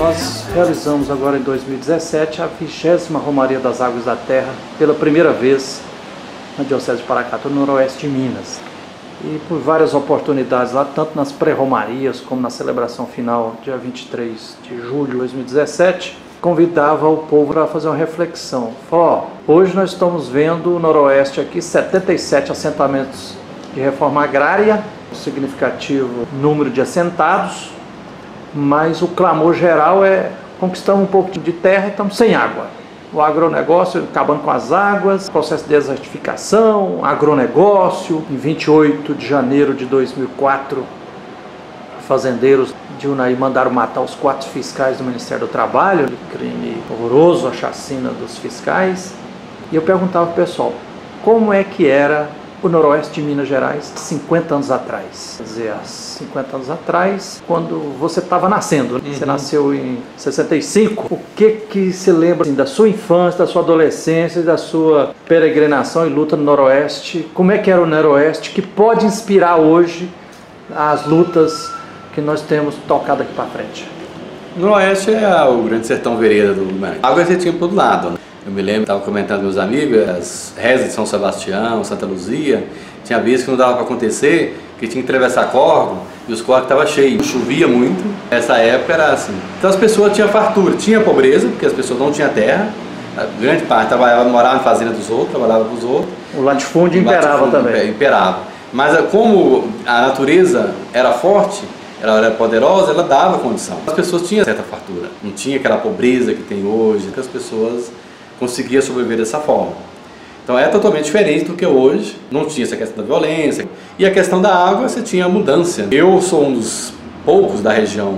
Nós realizamos agora em 2017 a 20ª Romaria das Águas da Terra, pela primeira vez na Diocese de Paracatu, no noroeste de Minas. E por várias oportunidades lá, tanto nas pré-romarias como na celebração final, dia 23 de julho de 2017, convidava o povo para fazer uma reflexão. Falou, hoje nós estamos vendo o noroeste aqui, 77 assentamentos de reforma agrária, um significativo número de assentados, mas o clamor geral é: conquistamos um pouco de terra e estamos sem água. O agronegócio acabando com as águas, processo de desertificação, agronegócio. Em 28 de janeiro de 2004, fazendeiros de Unaí mandaram matar os 4 fiscais do Ministério do Trabalho, crime horroroso, a chacina dos fiscais. E eu perguntava para o pessoal, como é que era o noroeste de Minas Gerais 50 anos atrás? Quer dizer, há 50 anos atrás, quando você estava nascendo. Você nasceu em 65. O que se lembra assim, da sua infância, da sua adolescência, da sua peregrinação e luta no noroeste? Como é que era o noroeste que pode inspirar hoje as lutas que nós temos tocado aqui para frente? O noroeste é o grande sertão vereda do Maranhão. A água você tinha por todo lado, né? Eu me lembro, estava comentando com meus amigos, as rezas de São Sebastião, Santa Luzia, tinha vezes que não dava para acontecer, que tinha que atravessar córrego e os córregos estavam cheios. Chovia muito, essa época era assim. Então as pessoas tinham fartura, tinha pobreza, porque as pessoas não tinham terra, a grande parte morava em fazenda dos outros, trabalhava para os outros. O latifúndio imperava também. Imperava. Mas como a natureza era forte, ela era poderosa, ela dava condição. As pessoas tinham certa fartura, não tinha aquela pobreza que tem hoje, que as pessoas conseguiam sobreviver dessa forma. Então é totalmente diferente do que hoje, não tinha essa questão da violência. E a questão da água, você tinha a mudança. Eu sou um dos poucos da região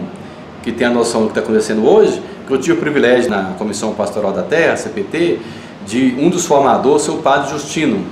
que tem a noção do que está acontecendo hoje, que eu tive o privilégio na Comissão Pastoral da Terra, CPT, de um dos formadores ser o Padre Justino.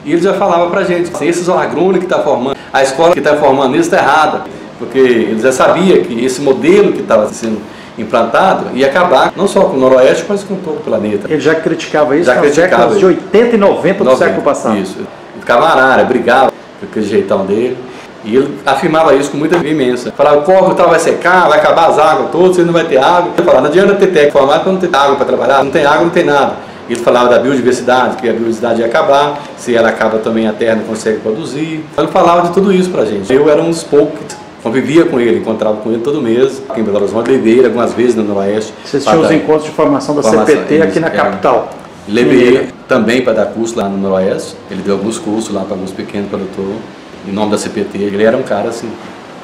E ele já falava pra gente, assim, esses agrônomos que estão formando, a escola que está formando eles está errada, porque ele já sabia que esse modelo que estava sendo implantado ia acabar não só com o noroeste, mas com todo o planeta. Ele já criticava isso nas décadas de 80 e 90 do século passado. Isso. Ele ficava na área, brigava com aquele jeitão dele. E ele afirmava isso com muita veemência. Falava, o córrego vai secar, vai acabar as águas todas, você não vai ter água. Ele falava, não adianta ter técnico formado para não ter água para trabalhar. Não tem água, não tem nada. Ele falava da biodiversidade, que a biodiversidade ia acabar, se ela acaba também a terra não consegue produzir. Ele falava de tudo isso pra gente. Eu era um dos poucos que convivia com ele, encontrava com ele todo mês, aqui em Belo Horizonte, levei ele algumas vezes no noroeste. Vocês tinham os encontros de formação da CPT aqui na capital? Levei ele também para dar curso lá no noroeste, ele deu alguns cursos lá para alguns pequenos produtores, em nome da CPT. Ele era um cara assim,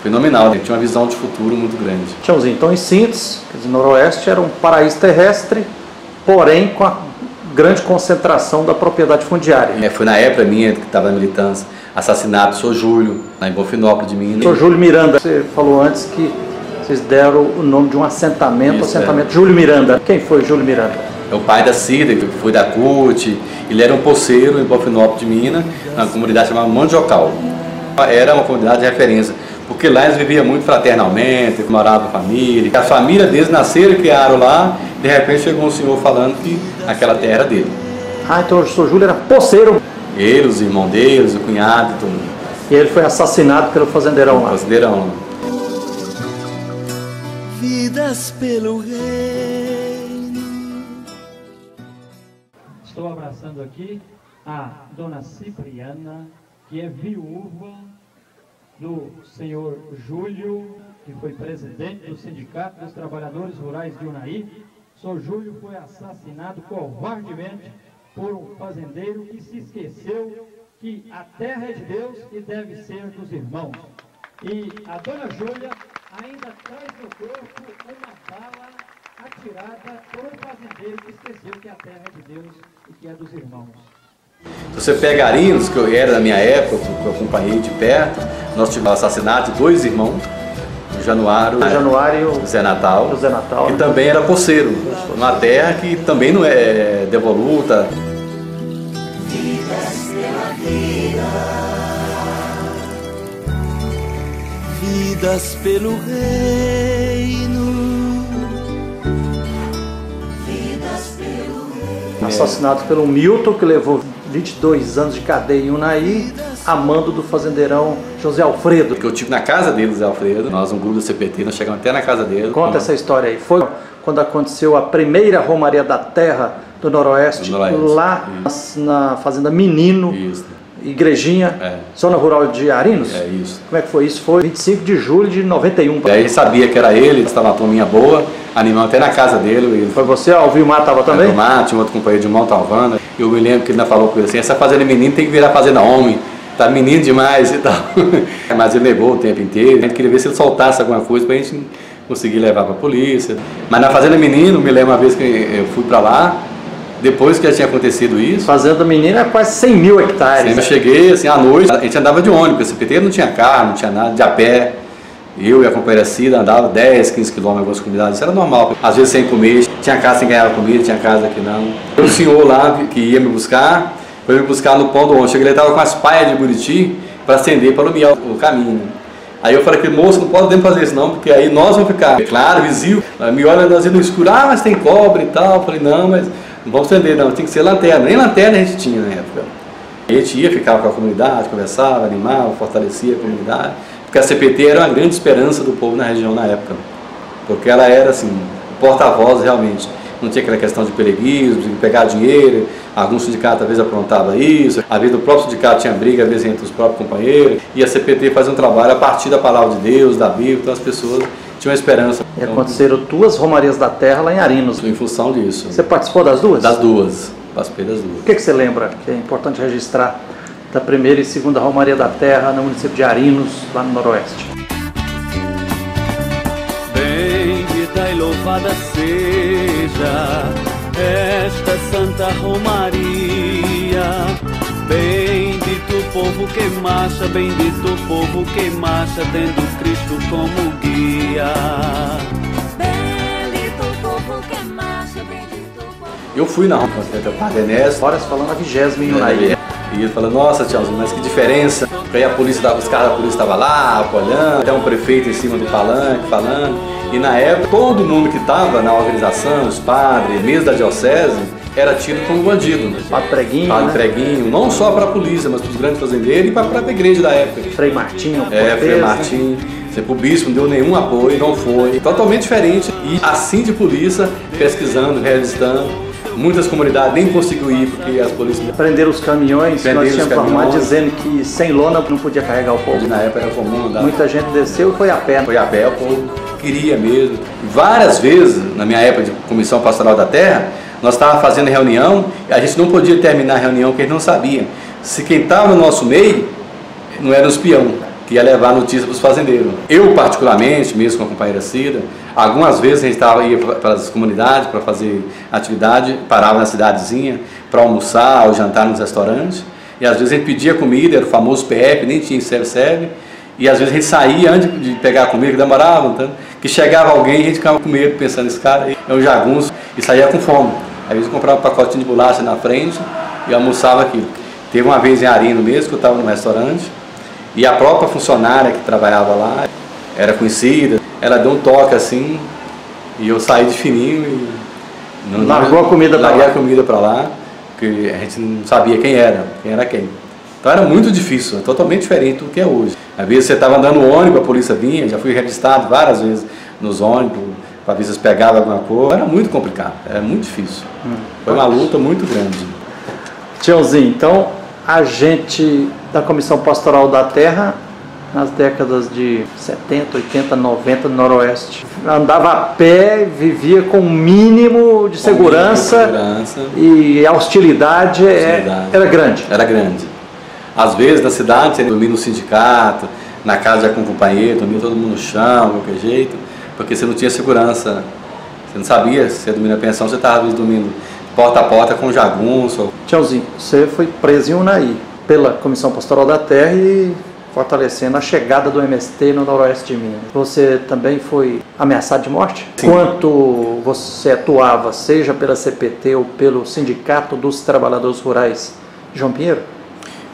fenomenal, ele tinha uma visão de futuro muito grande. Tiãozinho, então em síntese, o noroeste era um paraíso terrestre, porém com a grande concentração da propriedade fundiária. Foi na época minha que estava na militância, assassinato do Sr. Júlio, lá em Bonfinópolis de Minas. Sr. Júlio Miranda, você falou antes que vocês deram o nome de um assentamento, isso, assentamento Júlio Miranda. Quem foi Júlio Miranda? É o pai da Cida, que foi da CUT, ele era um poceiro em Bonfinópolis de Minas, na comunidade chamada Mandiocal. Era uma comunidade de referência, porque lá eles viviam muito fraternalmente, moravam com a família. A família deles nasceram e criaram lá, de repente chegou um senhor falando que aquela terra era dele. Ah, então o Sr. Júlio era poceiro. Ele, os irmãos dele, o cunhado e tudo. E ele foi assassinado pelo fazendeirão lá. Fazendeirão. Vidas pelo reino. Estou abraçando aqui a dona Cipriana, que é viúva do senhor Júlio, que foi presidente do Sindicato dos Trabalhadores Rurais de Unaí. O senhor Júlio foi assassinado covardemente por um fazendeiro que se esqueceu que a terra é de Deus e deve ser dos irmãos. E a dona Júlia ainda traz no corpo uma bala atirada por um fazendeiro que esqueceu que a terra é de Deus e que é dos irmãos. Se você pega Arinos, que era da minha época, que eu acompanhei de perto, nós tivemos o assassinato de 2 irmãos, o Januário e o Zé Natal, que também era poceiro, uma terra que também não é devoluta. Vidas pela vida, vidas pelo reino, vidas pelo reino. Assassinados pelo Milton, que levou 22 anos de cadeia em Unaí, a mando do fazendeirão José Alfredo. Porque eu estive na casa dele, José Alfredo, nós, um grupo do CPT, nós chegamos até na casa dele. Conta essa história aí. Foi quando aconteceu a primeira Romaria da Terra do Noroeste, lá na Fazenda Menino, isso. Igrejinha, zona rural de Arinos? É isso. Como é que foi isso? Foi 25 de julho de 91. E aí ele sabia que era ele estava uma turminha boa, animando até na casa dele. Ele... Foi você? O Vilmar estava também? O Vilmar, tinha outro companheiro de mão, Talvana. Eu me lembro que ele ainda falou com ele assim, essa fazenda menino tem que virar fazenda homem, tá menino demais e tal. Mas ele negou o tempo inteiro, a gente queria ver se ele soltasse alguma coisa pra gente conseguir levar pra polícia. Mas na fazenda menino, me lembro uma vez que eu fui pra lá, depois que já tinha acontecido isso. Fazenda Menina é quase 100 mil hectares. Eu cheguei assim à noite, a gente andava de ônibus, esse PT não tinha carro, não tinha nada, de a pé. Eu e a companheira Cida andava 10, 15 quilômetros em algumas comunidades, isso era normal. Às vezes sem comer, tinha casa sem ganhar comida, tinha casa que não. O senhor lá que ia me buscar, foi me buscar no pão do ônibus. Cheguei, ele estava com as paias de Buriti para acender, para iluminar o caminho. Aí eu falei que moço, não podemos fazer isso não, porque aí nós vamos ficar, claro, visível. Me olha nós no escuro, mas tem cobre e tal. Eu falei, não, mas não vamos acender não, tem que ser lanterna. Nem lanterna a gente tinha na época. A gente ia, ficava com a comunidade, conversava, animava, fortalecia a comunidade. Porque a CPT era uma grande esperança do povo na região na época. Porque ela era assim, o porta-voz realmente. Não tinha aquela questão de pereguismo, de pegar dinheiro. Alguns sindicatos às vezes aprontavam isso. Às vezes o próprio sindicato tinha briga, às vezes entre os próprios companheiros. E a CPT fazia um trabalho a partir da palavra de Deus, da Bíblia. Então as pessoas tinham esperança. E aconteceram 2 Romarias da Terra lá em Arinos. Em função disso. Você participou das duas? Das duas. Participei das duas. O que você lembra que é importante registrar da primeira e segunda Romaria da Terra no município de Arinos, lá no Noroeste? Bendita e louvada seja esta Santa Romaria. Bendito o povo que marcha, bendito o povo que marcha, tendo Cristo como guia. Bendito o povo que marcha, bendito o povo. Eu fui na Romaria do Padre Ernesto. Horas falando a 20ª em Unai. E ele falou, nossa Tiãozinho, mas que diferença. Aí a polícia, os caras da polícia estavam lá, apoiando, até um prefeito em cima do palanque falando. E na época, todo mundo que estava na organização, os padres, mesmo da diocese, era tido como bandido. Padre Preguinho, Padre Preguinho, não só para a polícia, mas para os grandes fazendeiros e para a própria igreja da época. Frei Martinho. Frei Martinho. O bispo não deu nenhum apoio, não foi. Totalmente diferente. E assim de polícia, pesquisando, registrando. Muitas comunidades nem conseguiu ir porque as polícias... Prenderam os caminhões, nós tínhamos informado dizendo que sem lona não podia carregar o povo. Na época era comum andar. Muita gente desceu e foi a pé. Foi a pé, o povo queria mesmo. Várias vezes, na minha época de Comissão Pastoral da Terra, nós estávamos fazendo reunião e a gente não podia terminar a reunião porque a gente não sabia se quem estava no nosso meio não era um espião, que ia levar notícia para os fazendeiros. Eu, particularmente, mesmo com a companheira Cida, algumas vezes a gente ia para as comunidades para fazer atividade, parava na cidadezinha para almoçar ou jantar nos restaurantes, e às vezes a gente pedia comida, era o famoso PF, nem tinha serve-serve, e às vezes a gente saía antes de pegar a comida, que demorava, então, que chegava alguém e a gente ficava com medo, pensando, esse cara aí é um jagunço, e saía com fome. Às vezes comprava um pacotinho de bolacha na frente e almoçava aquilo. Teve uma vez em Arinos mesmo, que eu estava num restaurante, e a própria funcionária que trabalhava lá, era conhecida, ela deu um toque assim, e eu saí de fininho e... Largou a comida para lá. Larguei a comida para lá, porque a gente não sabia quem era quem. Então era muito difícil, é totalmente diferente do que é hoje. Às vezes você estava andando no ônibus, a polícia vinha, já fui registrado várias vezes nos ônibus, para ver se eles pegavam alguma coisa. Era muito complicado, era muito difícil. Foi uma luta muito grande. Tiãozinho, então a gente da Comissão Pastoral da Terra, nas décadas de 70, 80, 90 no Noroeste, andava a pé, vivia com o mínimo de segurança, e a hostilidade era grande. Era grande. Às vezes na cidade você dormia no sindicato, na casa já com o companheiro, dormia todo mundo no chão, de qualquer jeito, porque você não tinha segurança. Você não sabia se você dormia na pensão, você estava dormindo porta a porta com jagunço. Tiãozinho, você foi preso em Unai pela Comissão Pastoral da Terra e fortalecendo a chegada do MST no Noroeste de Minas. Você também foi ameaçado de morte? Sim. Enquanto você atuava, seja pela CPT ou pelo Sindicato dos Trabalhadores Rurais de João Pinheiro?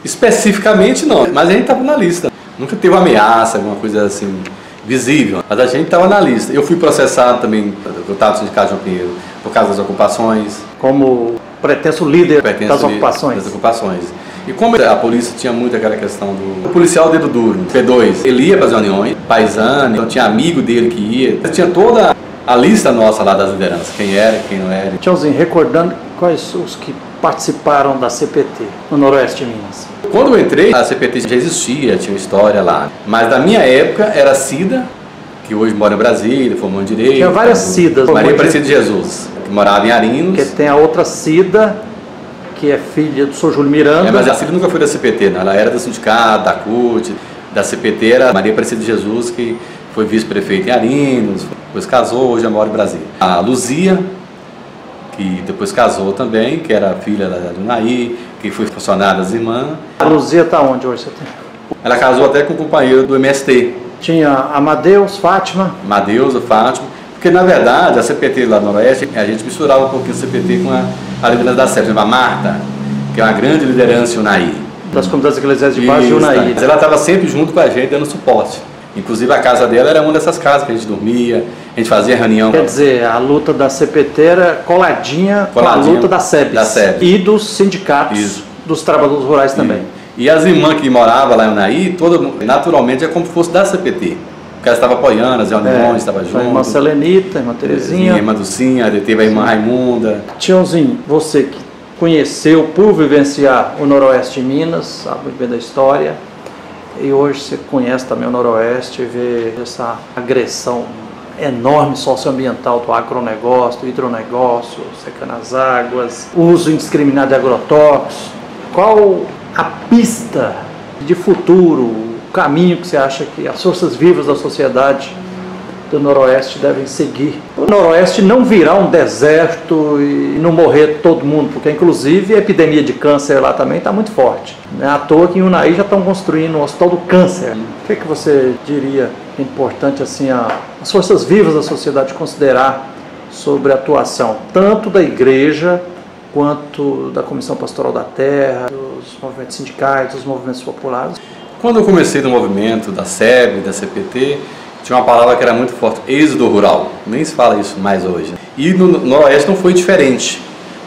Especificamente não, mas a gente estava na lista. Nunca teve ameaça, alguma coisa assim visível, mas a gente estava na lista. Eu fui processado também, eu estava no Sindicato de João Pinheiro, por causa das ocupações. Como pretenso líder das ocupações. Das ocupações. E como a polícia tinha muito aquela questão do policial dedo duro, P2, ele ia para as reuniões, paisano, então tinha amigo dele que ia, tinha toda a lista nossa lá das lideranças, quem era, quem não era. Tiozinho, recordando quais os que participaram da CPT no Noroeste de Minas? Quando eu entrei, a CPT já existia, tinha uma história lá, mas da minha época era a Cida, que hoje mora em Brasília, formou em Direito. Tinha várias Cidas. Maria Aparecida de Jesus, que morava em Arinos. Que tem a outra Cida, que é filha do Sr. Júlio Miranda. Mas a Cida nunca foi da CPT, né? Ela era do sindicato, da CUT, da CPT era Maria Aparecida de Jesus, que foi vice-prefeita em Arinos, depois casou, hoje mora em Brasília. A Luzia, que depois casou também, que era filha da Dunaí, que foi funcionária das irmãs. A Luzia está onde hoje você tem? Ela casou até com um companheiro do MST. Tinha Amadeus, Fátima. Amadeus, Fátima. Porque na verdade a CPT lá no Noroeste, a gente misturava um pouquinho a CPT com a liderança da SEP. A Marta, que é uma grande liderança em Unaí. Das comunidades eclesiais de base de Unaí. Ela estava sempre junto com a gente, dando suporte. Inclusive a casa dela era uma dessas casas que a gente dormia, a gente fazia reunião. Quer dizer, a luta da CPT era coladinha com a luta da SEBS. E dos sindicatos dos trabalhadores rurais também. E as irmãs que moravam lá em Unaí, naturalmente é como se fosse da CPT. Porque elas estavam apoiando, as reuniões, estavam juntas. A irmã Selenita, a irmã Terezinha. A irmã Dulcinha, teve a irmã Raimunda. Tiozinho, você que conheceu por vivenciar o Noroeste de Minas, sabe muito bem da história, e hoje você conhece também o Noroeste e vê essa agressão enorme socioambiental do agronegócio, do hidronegócio, secando as águas, uso indiscriminado de agrotóxicos. Qual a pista de futuro, o caminho que você acha que as forças vivas da sociedade do Noroeste devem seguir? O Noroeste não virá um deserto e não morrer todo mundo, porque inclusive a epidemia de câncer lá também está muito forte. Não é à toa que em Unaí já estão construindo um hospital do câncer. O que você diria que é importante assim, as forças vivas da sociedade considerar sobre a atuação tanto da igreja quanto da Comissão Pastoral da Terra, dos movimentos sindicais, dos movimentos populares? Quando eu comecei no movimento da SEB, da CPT, tinha uma palavra que era muito forte, êxodo rural. Nem se fala isso mais hoje. E no Noroeste não foi diferente.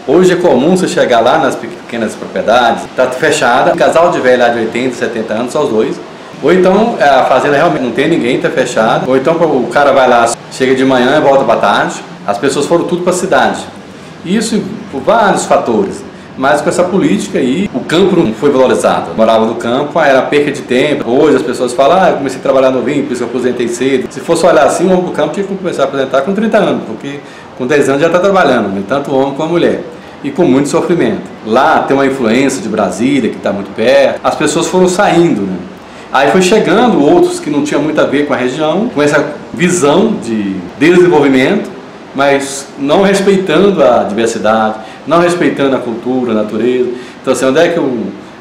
Hoje é comum você chegar lá nas pequenas propriedades, está fechada, um casal de velho lá de 80, 70 anos, só os dois. Ou então a fazenda realmente não tem ninguém, está fechada. Ou então o cara vai lá, chega de manhã e volta para tarde. As pessoas foram tudo para a cidade. Isso por vários fatores. Mas com essa política aí, o campo não foi valorizado. Eu morava no campo, era perca de tempo. Hoje as pessoas falam, eu comecei a trabalhar novinho, por isso eu aposentei cedo. Se fosse olhar assim, o homem do campo tinha que começar a aposentar com 30 anos, porque com 10 anos já está trabalhando, né? Tanto o homem como a mulher. E com muito sofrimento. Lá tem uma influência de Brasília, que está muito perto. As pessoas foram saindo, né? Aí foi chegando outros que não tinham muito a ver com a região, com essa visão de desenvolvimento, mas não respeitando a diversidade, não respeitando a cultura, a natureza. Então assim, onde é que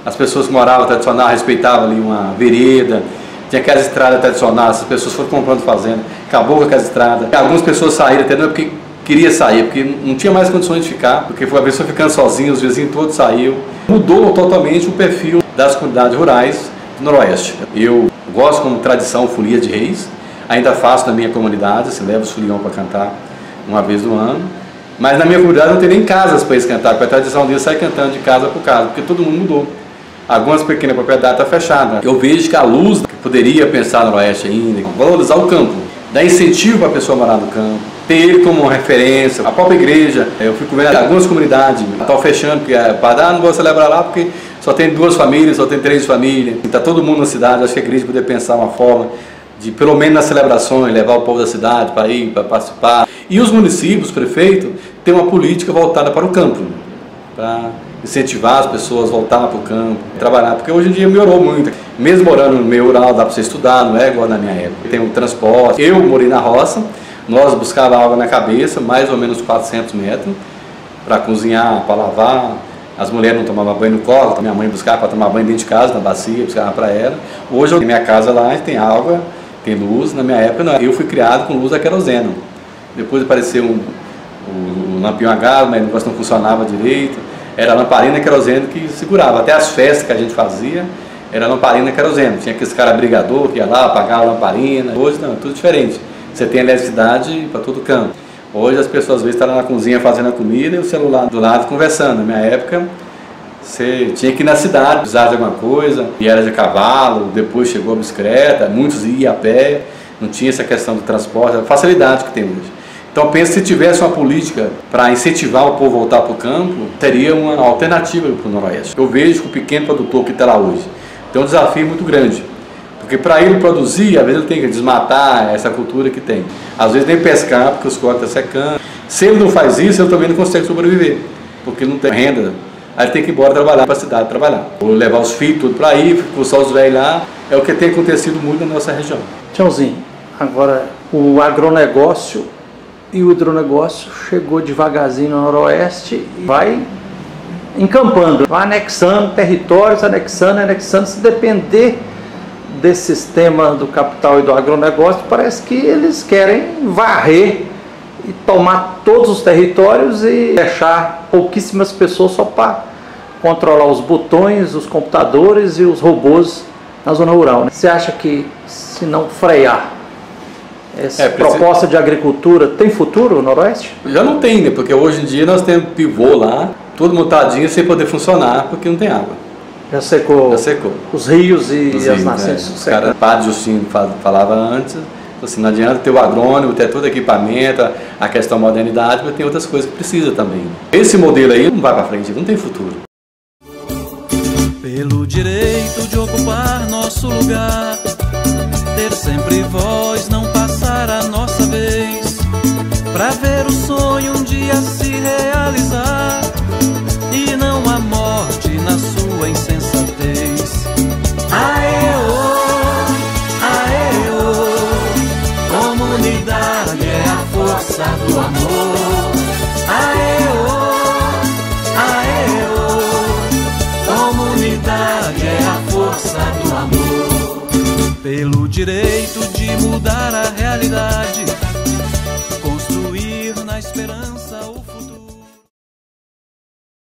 as pessoas que moravam tradicional respeitavam ali uma vereda, tinha aquelas estradas tradicionais, as pessoas foram comprando fazenda, acabou com aquelas estradas. Algumas pessoas saíram até não é porque queria sair, porque não tinha mais condições de ficar, porque foi a pessoa ficando sozinha, os vizinhos todos saíram. Mudou totalmente o perfil das comunidades rurais do Noroeste. Eu gosto como tradição folia de reis, ainda faço na minha comunidade, assim, levo os folião para cantar uma vez no ano, mas na minha comunidade não tem nem casas para eles cantar, porque a tradição deles sai cantando de casa por casa, porque todo mundo mudou. Algumas pequenas propriedades estão fechadas. Eu vejo que a luz que poderia pensar no Noroeste ainda, valorizar o campo, dar incentivo para a pessoa morar no campo, ter ele como uma referência, a própria igreja. Eu fico vendo algumas comunidades estão fechando, porque não vou celebrar lá porque só tem 2 famílias, só tem 3 famílias, está todo mundo na cidade. Acho que a igreja poderia pensar uma forma de, pelo menos nas celebrações, levar o povo da cidade para ir, para participar. E os municípios, os prefeitos, têm uma política voltada para o campo, para incentivar as pessoas a voltarem para o campo, trabalhar, porque hoje em dia melhorou muito. Mesmo morando no meio rural, dá para você estudar, não é igual na minha época. Tem o transporte. Eu morei na roça, nós buscávamos água na cabeça, mais ou menos 400 metros, para cozinhar, para lavar. As mulheres não tomavam banho no colo, minha mãe buscava para tomar banho dentro de casa, na bacia, buscava para ela. Hoje, na minha casa lá, tem água, tem luz. Na minha época, não. Eu fui criado com luz a queroseno. Depois apareceu o lampião a gás, mas o negócio não funcionava direito. Era a lamparina queroseno que segurava. Até as festas que a gente fazia, era lamparina queroseno. Tinha aqueles cara brigador que ia lá, apagava a lamparina. Hoje não, tudo diferente. Você tem eletricidade para todo canto. Hoje as pessoas às vezes estão na cozinha fazendo a comida e o celular do lado conversando. Na minha época, Você tinha que ir na cidade, precisar de alguma coisa, e era de cavalo, depois chegou a bicicleta, muitos iam a pé, não tinha essa questão do transporte, a facilidade que tem hoje. Então penso que se tivesse uma política para incentivar o povo a voltar para o campo, teria uma alternativa para o Noroeste. Eu vejo que o pequeno produtor que está lá hoje tem um desafio muito grande, porque para ele produzir, às vezes ele tem que desmatar essa cultura que tem. Às vezes nem pescar, porque os cortes estão secando. Se ele não faz isso, ele também não consegue sobreviver, porque não tem renda. Aí ele tem que ir embora trabalhar para a cidade trabalhar. Ou levar os filhos tudo para ir, ficou só os velhos lá. É o que tem acontecido muito na nossa região. Tiãozinho, agora o agronegócio e o hidronegócio chegou devagarzinho no Noroeste e vai encampando, vai anexando territórios, anexando. Se depender desse sistema do capital e do agronegócio, parece que eles querem varrer e tomar todos os territórios e deixar pouquíssimas pessoas só para controlar os botões, os computadores e os robôs na zona rural, né? Você acha que, se não frear essa proposta de agricultura, tem futuro no Noroeste? Já não tem, né? Porque hoje em dia nós temos pivô lá, tudo montadinho sem poder funcionar, porque não tem água. Já secou, os rios e os as nascentes. Os caras, o padre Justino falava antes, assim, não adianta ter o agrônomo, ter todo o equipamento, a questão da modernidade, mas tem outras coisas que precisa também. Esse modelo aí não vai para frente, não tem futuro. Pelo direito de ocupar nosso lugar, ter sempre voz, não passar a nossa vez, pra ver o sonho um dia se realizar, e não a morte na sua insensatez. Comunidade é a força do amor. Comunidade é a força do amor. Pelo direito de mudar a realidade,